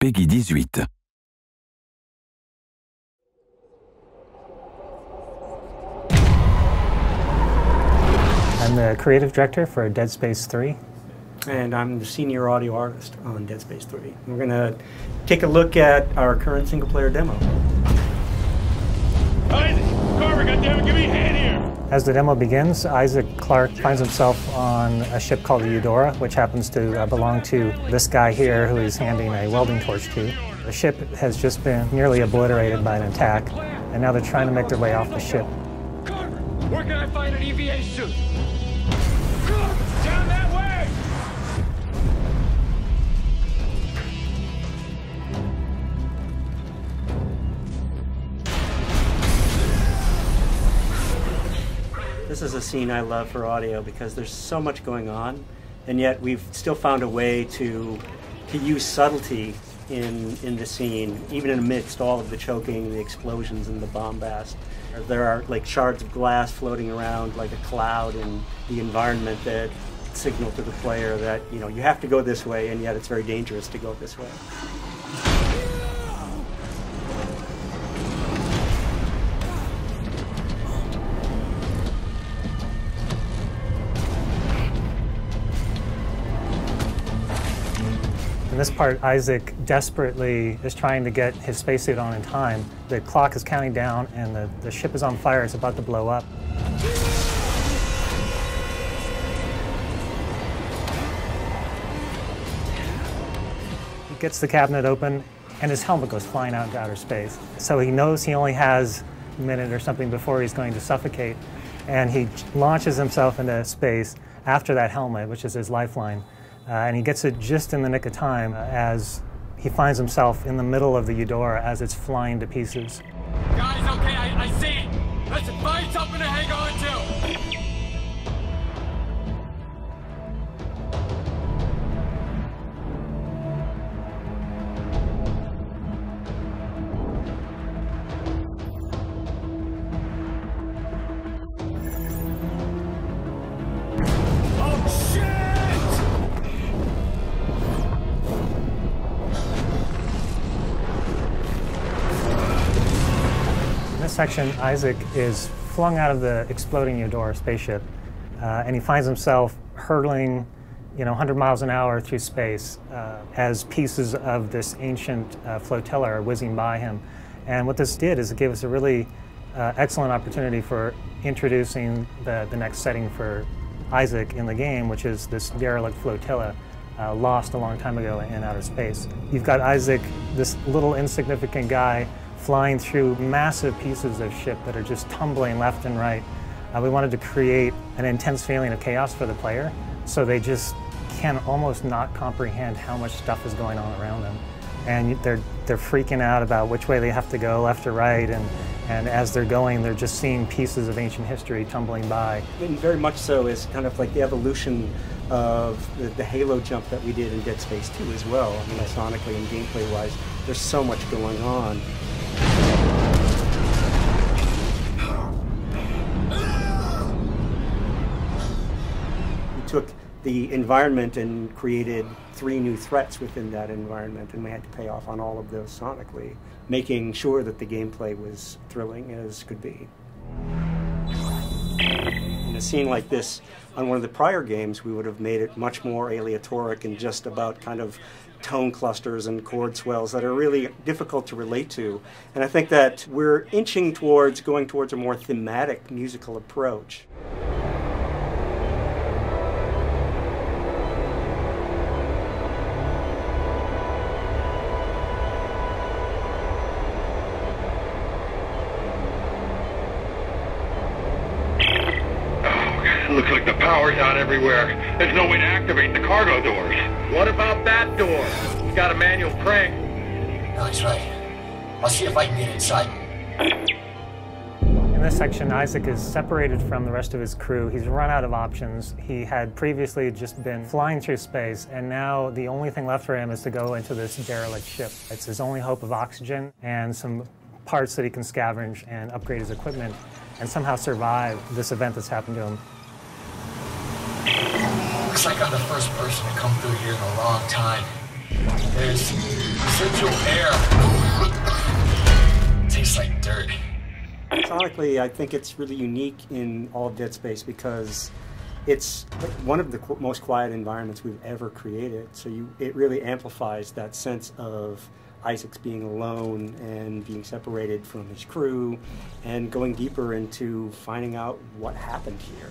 Peggy 18. I'm the creative director for Dead Space 3. And I'm the senior audio artist on Dead Space 3. We're going to take a look at our current single-player demo. Isaac! Carver, goddammit, give me a hand here! As the demo begins, Isaac Clarke finds himself on a ship called the Eudora, which happens to belong to this guy here who he's handing a welding torch to. The ship has just been nearly obliterated by an attack, and now they're trying to make their way off the ship. Carver, where can I find an EVA suit? Down that way! This is a scene I love for audio because there's so much going on, and yet we've still found a way to use subtlety in the scene, even amidst all of the choking, the explosions, and the bombast. There are like shards of glass floating around like a cloud in the environment that signal to the player that, you know, you have to go this way, and yet it's very dangerous to go this way. In this part, Isaac desperately is trying to get his spacesuit on in time. The clock is counting down and the ship is on fire. It's about to blow up. He gets the cabinet open and his helmet goes flying out into outer space. So he knows he only has a minute or something before he's going to suffocate, and he launches himself into space after that helmet, which is his lifeline. And he gets it just in the nick of time as he finds himself in the middle of the Eudora as it's flying to pieces. Guys, okay, I see it. Listen, find something to hang on to. In this section, Isaac is flung out of the exploding Eudora spaceship, and he finds himself hurtling, 100 miles an hour through space as pieces of this ancient flotilla are whizzing by him. And what this did is it gave us a really excellent opportunity for introducing the next setting for Isaac in the game, which is this derelict flotilla lost a long time ago in outer space. You've got Isaac, this little insignificant guy, flying through massive pieces of ship that are just tumbling left and right. We wanted to create an intense feeling of chaos for the player, so they just can almost not comprehend how much stuff is going on around them. And they're freaking out about which way they have to go, left or right, and as they're going, they're just seeing pieces of ancient history tumbling by. And very much so is kind of like the evolution of the Halo jump that we did in Dead Space 2 as well. I mean, sonically and gameplay-wise, there's so much going on. We took the environment and created 3 new threats within that environment, and we had to pay off on all of those sonically, making sure that the gameplay was thrilling as could be. In a scene like this, on one of the prior games, we would have made it much more aleatoric and just about kind of tone clusters and chord swells that are really difficult to relate to. And I think that we're inching towards going towards a more thematic musical approach. Looks like the power's out everywhere. There's no way to activate the cargo doors. What about that door? It's got a manual crank. No, that's right. I'll see if I can get inside. In this section, Isaac is separated from the rest of his crew. He's run out of options. He had previously just been flying through space, and now the only thing left for him is to go into this derelict ship. It's his only hope of oxygen and some parts that he can scavenge and upgrade his equipment and somehow survive this event that's happened to him. Looks like I'm the first person to come through here in a long time. There's Central air. Tastes like dirt. Sonically, I think it's really unique in all of Dead Space because it's one of the most quiet environments we've ever created. So it really amplifies that sense of Isaac's being alone and being separated from his crew and going deeper into finding out what happened here.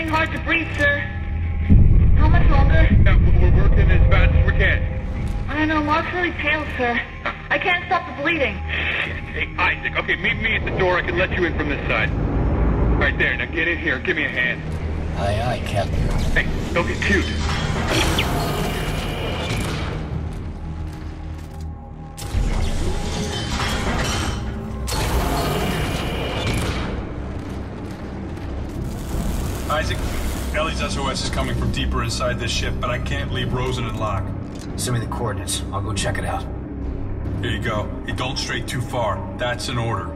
Hard to breathe, sir. How much longer? Yeah, we're working as fast as we can. I don't know, Mark's really pale, sir. I can't stop the bleeding. Shit. Hey, Isaac, okay, meet me at the door. I can let you in from this side. Right there, now get in here. Give me a hand. Aye, aye, Captain. Hey, don't get cute. Isaac, Ellie's SOS is coming from deeper inside this ship, but I can't leave Rosen and Locke. Send me the coordinates. I'll go check it out. Here you go. Hey, don't stray too far. That's an order.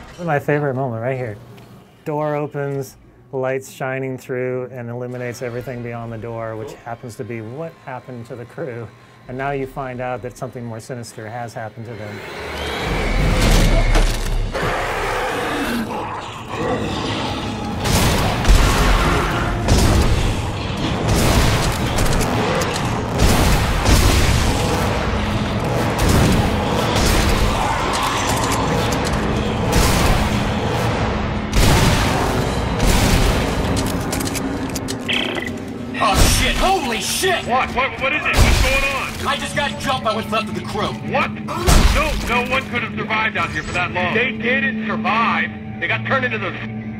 This is my favorite moment right here. Door opens, lights shining through, and eliminates everything beyond the door, which happens to be what happened to the crew. And now you find out that something more sinister has happened to them. Holy shit! What? What is it? What's going on? I just got jumped by what's left of the crew. What? No one could have survived out here for that long. They didn't survive. They got turned into those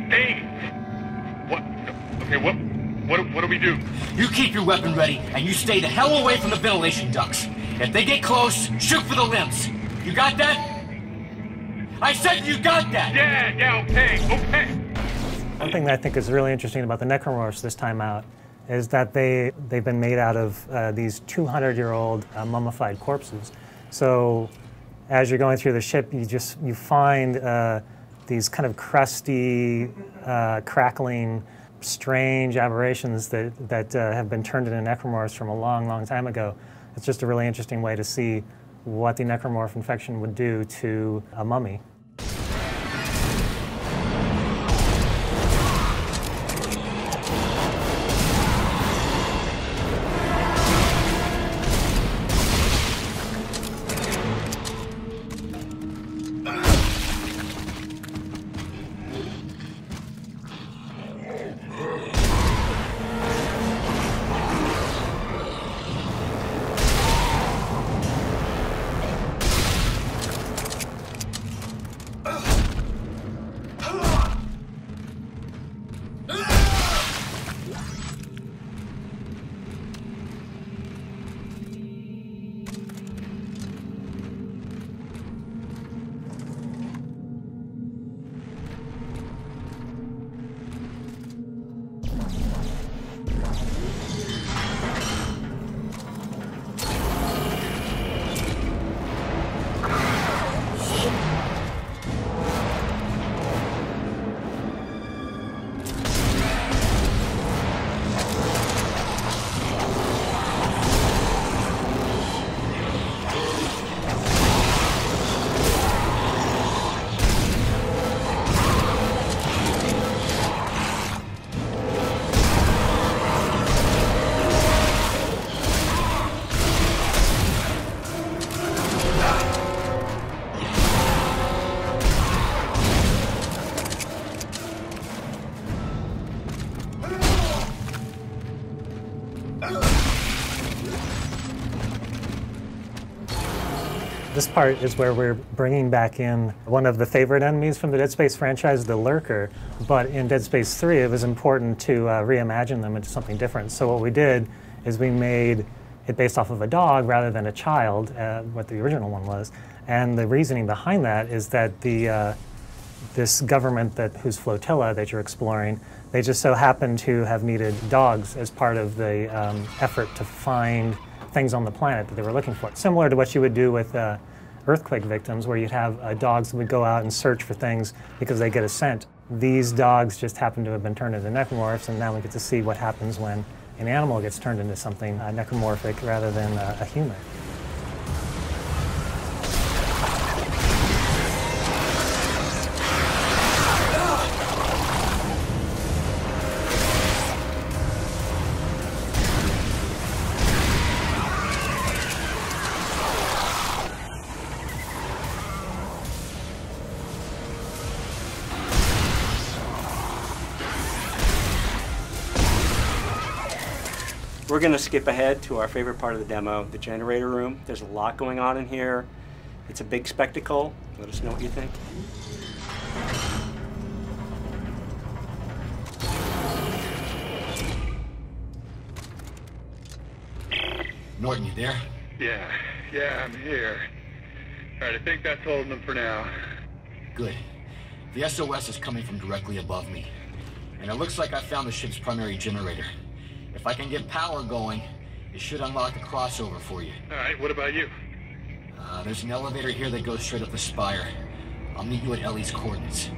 things. What? Okay, what do we do? You keep your weapon ready, and you stay the hell away from the ventilation ducts. If they get close, shoot for the limbs. You got that? I said you got that! Yeah, okay. One thing that I think is really interesting about the Necromorphs this time out is that they've been made out of these 200-year-old mummified corpses. So as you're going through the ship, you find these kind of crusty, crackling, strange aberrations that have been turned into necromorphs from a long, long time ago. It's just a really interesting way to see what the necromorph infection would do to a mummy. This part is where we're bringing back in one of the favorite enemies from the Dead Space franchise, the Lurker. But in Dead Space 3, it was important to reimagine them into something different. So what we did is we made it based off of a dog rather than a child, what the original one was. And the reasoning behind that is that this government whose flotilla that you're exploring, they just so happen to have needed dogs as part of the effort to find things on the planet that they were looking for. Similar to what you would do with earthquake victims, where you'd have dogs that would go out and search for things because they get a scent. These dogs just happen to have been turned into necromorphs, and now we get to see what happens when an animal gets turned into something necromorphic rather than a human. We're going to skip ahead to our favorite part of the demo, the generator room. There's a lot going on in here. It's a big spectacle. Let us know what you think. Norton, you there? Yeah, I'm here. All right, I think that's holding them for now. Good. The SOS is coming from directly above me. And it looks like I found the ship's primary generator. If I can get power going, it should unlock the crossover for you. All right, what about you? There's an elevator here that goes straight up the spire. I'll meet you at Ellie's coordinates.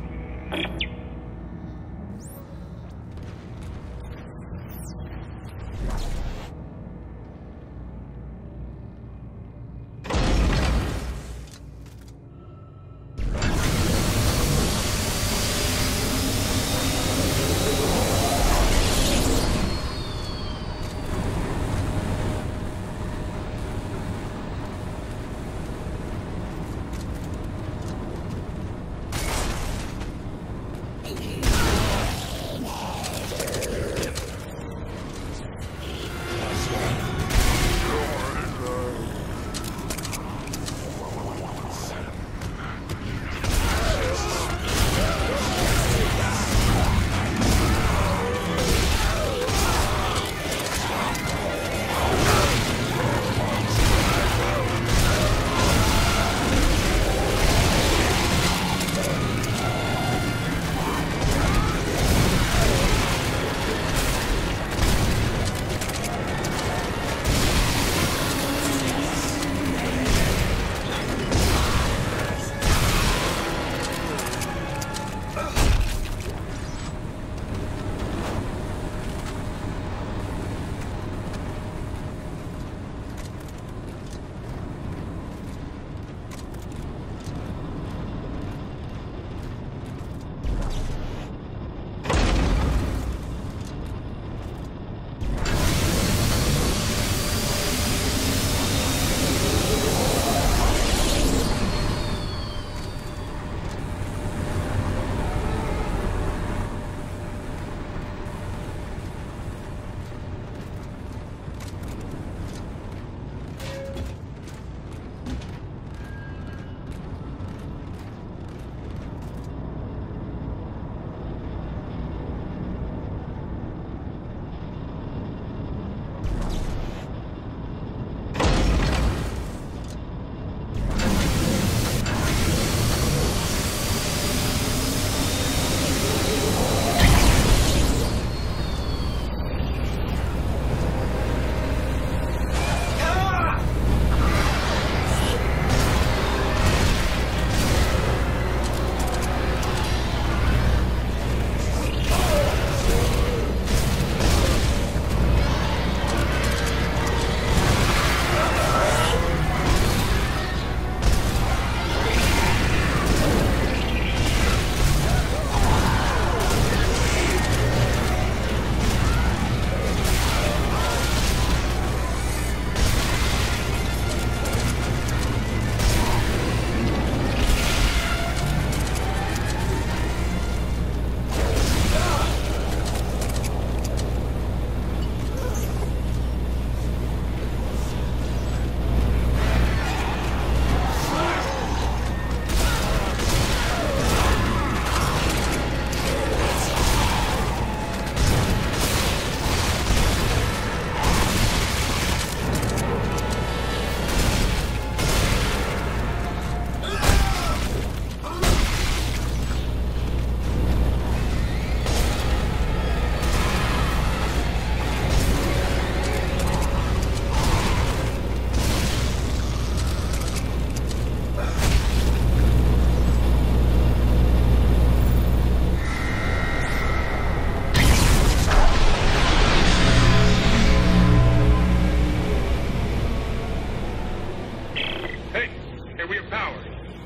we have power.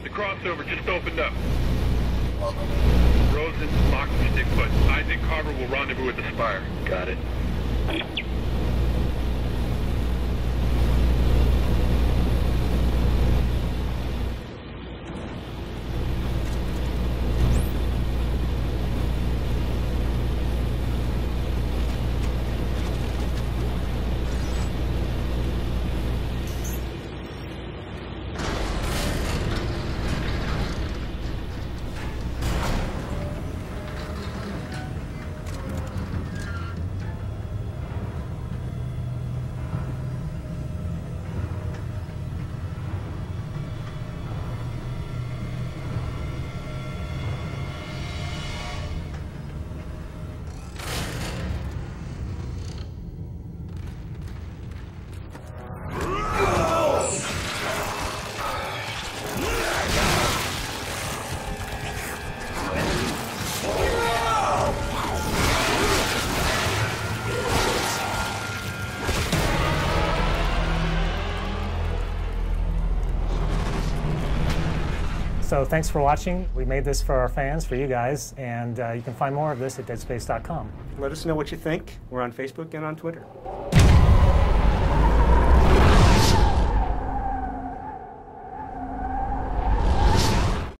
The crossover just opened up. Welcome. Rosen, Mox, and Stickfoot. Isaac Carver will rendezvous at the Spire. Got it. So thanks for watching. We made this for our fans, for you guys, and you can find more of this at deadspace.com. Let us know what you think. We're on Facebook and on Twitter.